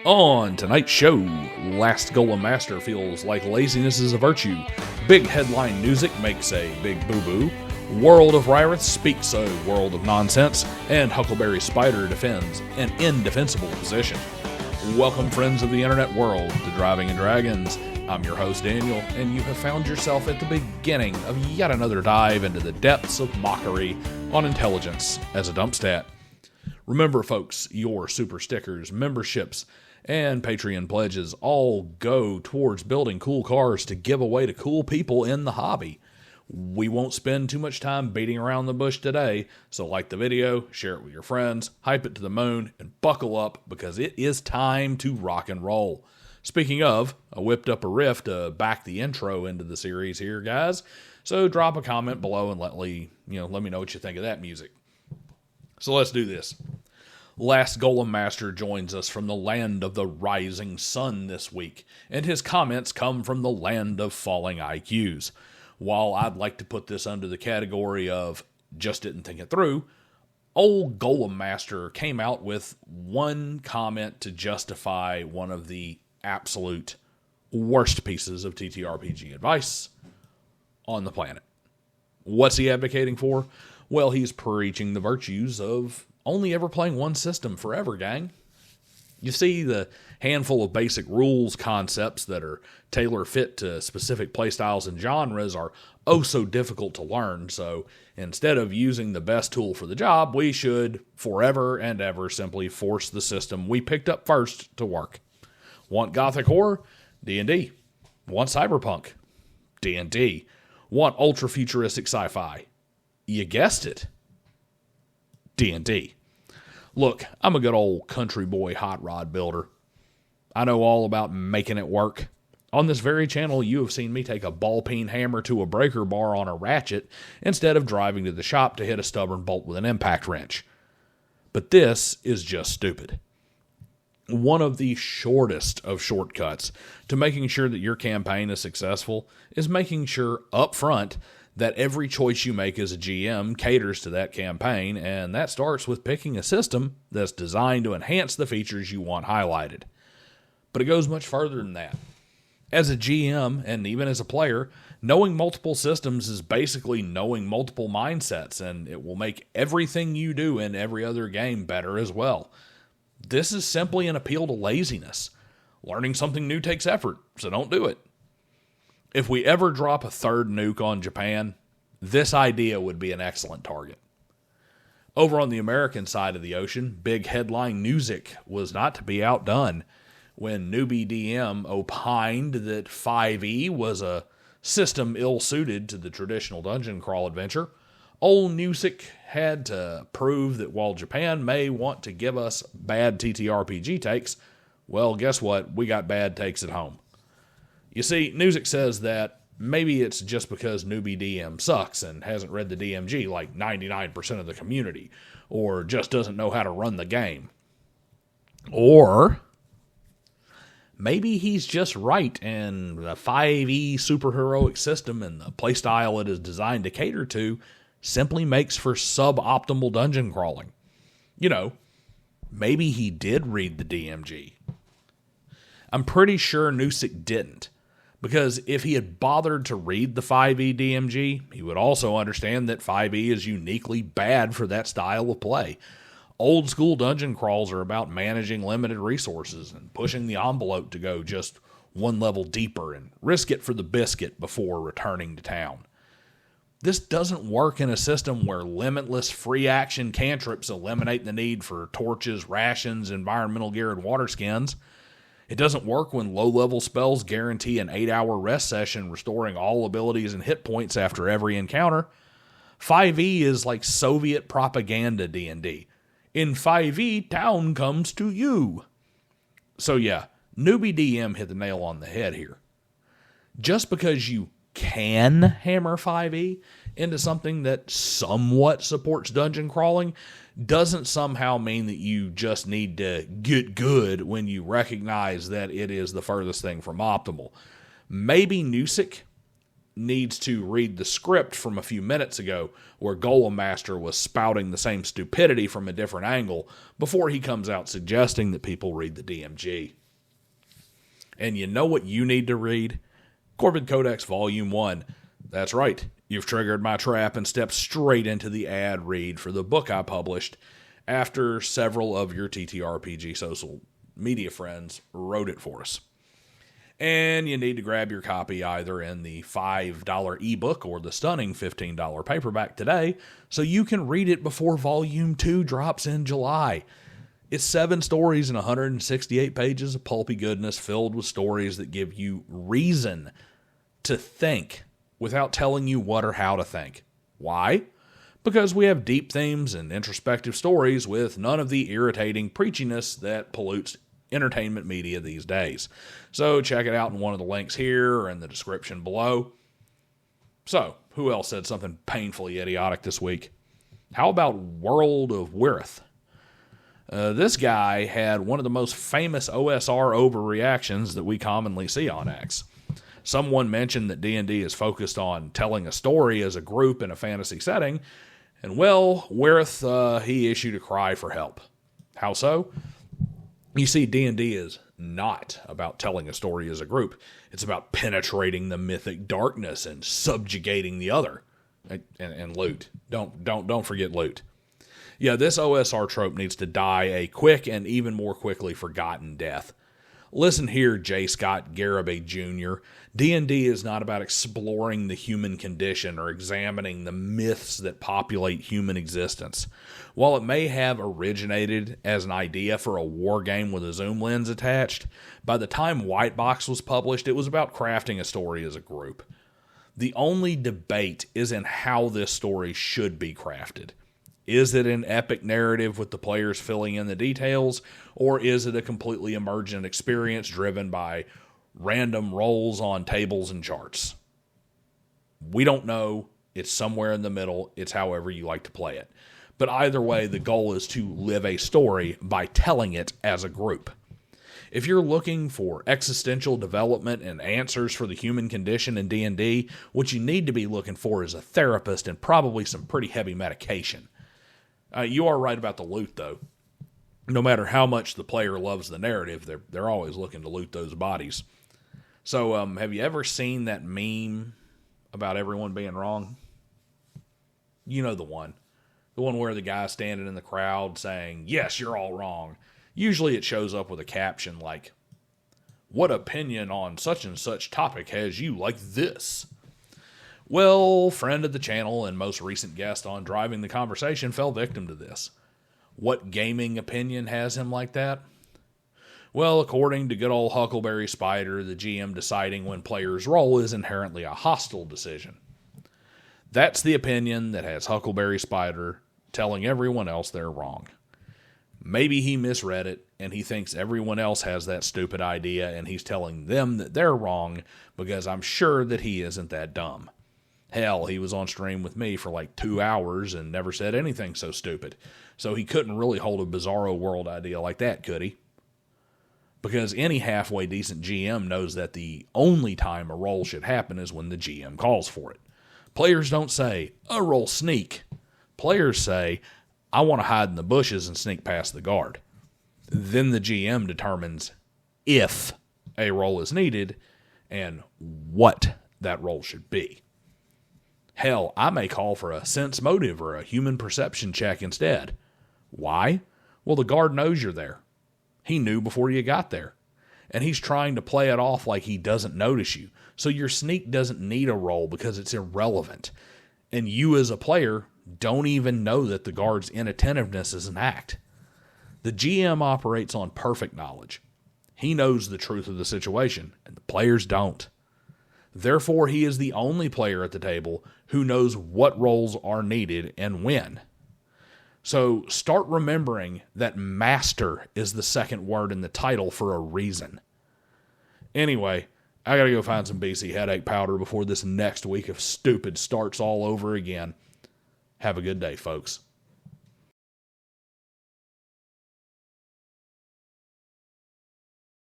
On tonight's show, Last Golem Master feels like laziness is a virtue. Big headline Nusic makes a big boo-boo. World of Weirth speaks a world of nonsense. And Huckleberry Spyder defends an indefensible position. Welcome, friends of the internet world, to Driving and Dragons. I'm your host, Daniel, and you have found yourself at the beginning of yet another dive into the depths of mockery on intelligence as a dump stat. Remember, folks, your super stickers, memberships, and Patreon pledges all go towards building cool cars to give away to cool people in the hobby. We won't spend too much time beating around the bush today, so like the video, share it with your friends, hype it to the moon, and buckle up because it is time to rock and roll. Speaking of, I whipped up a riff to back the intro into the series here, guys, so drop a comment below and let me know what you think of that music. So let's do this. Last Golem Master joins us from the land of the rising sun this week, and his comments come from the land of falling IQs. While I'd like to put this under the category of just didn't think it through, old Golem Master came out with one comment to justify one of the absolute worst pieces of TTRPG advice on the planet. What's he advocating for? Well, he's preaching the virtues of only ever playing one system forever, gang. You see, the handful of basic rules concepts that are tailor-fit to specific playstyles and genres are oh so difficult to learn, so instead of using the best tool for the job, we should forever and ever simply force the system we picked up first to work. Want gothic horror? D&D. Want cyberpunk? D&D. Want ultra-futuristic sci-fi? You guessed it. D&D. Look, I'm a good old country boy hot rod builder. I know all about making it work. On this very channel, you have seen me take a ball-peen hammer to a breaker bar on a ratchet instead of driving to the shop to hit a stubborn bolt with an impact wrench. But this is just stupid. One of the shortest of shortcuts to making sure that your campaign is successful is making sure up front that every choice you make as a GM caters to that campaign, and that starts with picking a system that's designed to enhance the features you want highlighted. But it goes much further than that. As a GM, and even as a player, knowing multiple systems is basically knowing multiple mindsets, and it will make everything you do in every other game better as well. This is simply an appeal to laziness. Learning something new takes effort, so don't do it. If we ever drop a third nuke on Japan, this idea would be an excellent target. Over on the American side of the ocean, big headline Nusic was not to be outdone when newbie DM opined that 5e was a system ill-suited to the traditional dungeon crawl adventure. Old Nusic had to prove that while Japan may want to give us bad TTRPG takes, well, guess what? We got bad takes at home. You see, Nusic says that maybe it's just because newbie DM sucks and hasn't read the DMG like 99% of the community, or just doesn't know how to run the game. Or maybe he's just right, and the 5e superheroic system and the playstyle it is designed to cater to simply makes for suboptimal dungeon crawling. Maybe he did read the DMG. I'm pretty sure Nusic didn't, because if he had bothered to read the 5e DMG, he would also understand that 5e is uniquely bad for that style of play. Old school dungeon crawls are about managing limited resources and pushing the envelope to go just one level deeper and risk it for the biscuit before returning to town. This doesn't work in a system where limitless free action cantrips eliminate the need for torches, rations, environmental gear, and water skins. It doesn't work when low-level spells guarantee an 8-hour rest session restoring all abilities and hit points after every encounter. 5e is like Soviet propaganda D&D. In 5e, town comes to you. So yeah, newbie DM hit the nail on the head here. Just because you can hammer 5e into something that somewhat supports dungeon crawling doesn't somehow mean that you just need to get good when you recognize that it is the furthest thing from optimal. Maybe Nusic needs to read the script from a few minutes ago where Golem Master was spouting the same stupidity from a different angle before he comes out suggesting that people read the DMG. And you know what you need to read? CORVID Codex Volume 1. That's right. You've triggered my trap and stepped straight into the ad read for the book I published after several of your TTRPG social media friends wrote it for us. And you need to grab your copy either in the $5 ebook or the stunning $15 paperback today so you can read it before Volume 2 drops in July. It's 7 stories and 168 pages of pulpy goodness filled with stories that give you reason to think without telling you what or how to think. Why? Because we have deep themes and introspective stories with none of the irritating preachiness that pollutes entertainment media these days. So check it out in one of the links here or in the description below. So, who else said something painfully idiotic this week? How about World of Weirth? This guy had one of the most famous OSR overreactions that we commonly see on X. Someone mentioned that D&D is focused on telling a story as a group in a fantasy setting, and well, Weirth, he issued a cry for help. How so? You see, D&D is not about telling a story as a group. It's about penetrating the mythic darkness and subjugating the other. And loot. Don't forget loot. Yeah, this OSR trope needs to die a quick and even more quickly forgotten death. Listen here, J. Scott Garibay Jr. D&D is not about exploring the human condition or examining the myths that populate human existence. While it may have originated as an idea for a war game with a zoom lens attached, by the time White Box was published, it was about crafting a story as a group. The only debate is in how this story should be crafted. Is it an epic narrative with the players filling in the details, or is it a completely emergent experience driven by random rolls on tables and charts? We don't know. It's somewhere in the middle. It's however you like to play it. But either way, the goal is to live a story by telling it as a group. If you're looking for existential development and answers for the human condition in D&D, what you need to be looking for is a therapist and probably some pretty heavy medication. You are right about the loot, though. No matter how much the player loves the narrative, they're always looking to loot those bodies. So, have you ever seen that meme about everyone being wrong? You know the one. The one where the guy's standing in the crowd saying, "Yes, you're all wrong." Usually it shows up with a caption like, "What opinion on such and such topic has you like this?" Well, friend of the channel and most recent guest on Driving the Conversation fell victim to this. What gaming opinion has him like that? Well, according to good old Huckleberry Spyder, the GM deciding when players roll is inherently a hostile decision. That's the opinion that has Huckleberry Spyder telling everyone else they're wrong. Maybe he misread it, and he thinks everyone else has that stupid idea, and he's telling them that they're wrong, because I'm sure that he isn't that dumb. Hell, he was on stream with me for like 2 hours and never said anything so stupid. So he couldn't really hold a bizarro world idea like that, could he? Because any halfway decent GM knows that the only time a roll should happen is when the GM calls for it. Players don't say, "A roll sneak." Players say, "I want to hide in the bushes and sneak past the guard." Then the GM determines if a roll is needed and what that roll should be. Hell, I may call for a sense motive or a human perception check instead. Why? Well, the guard knows you're there. He knew before you got there. And he's trying to play it off like he doesn't notice you. So your sneak doesn't need a roll because it's irrelevant. And you as a player don't even know that the guard's inattentiveness is an act. The GM operates on perfect knowledge. He knows the truth of the situation, and the players don't. Therefore, he is the only player at the table who knows what roles are needed and when. So start remembering that master is the second word in the title for a reason. Anyway, I gotta go find some BC headache powder before this next week of stupid starts all over again. Have a good day, folks.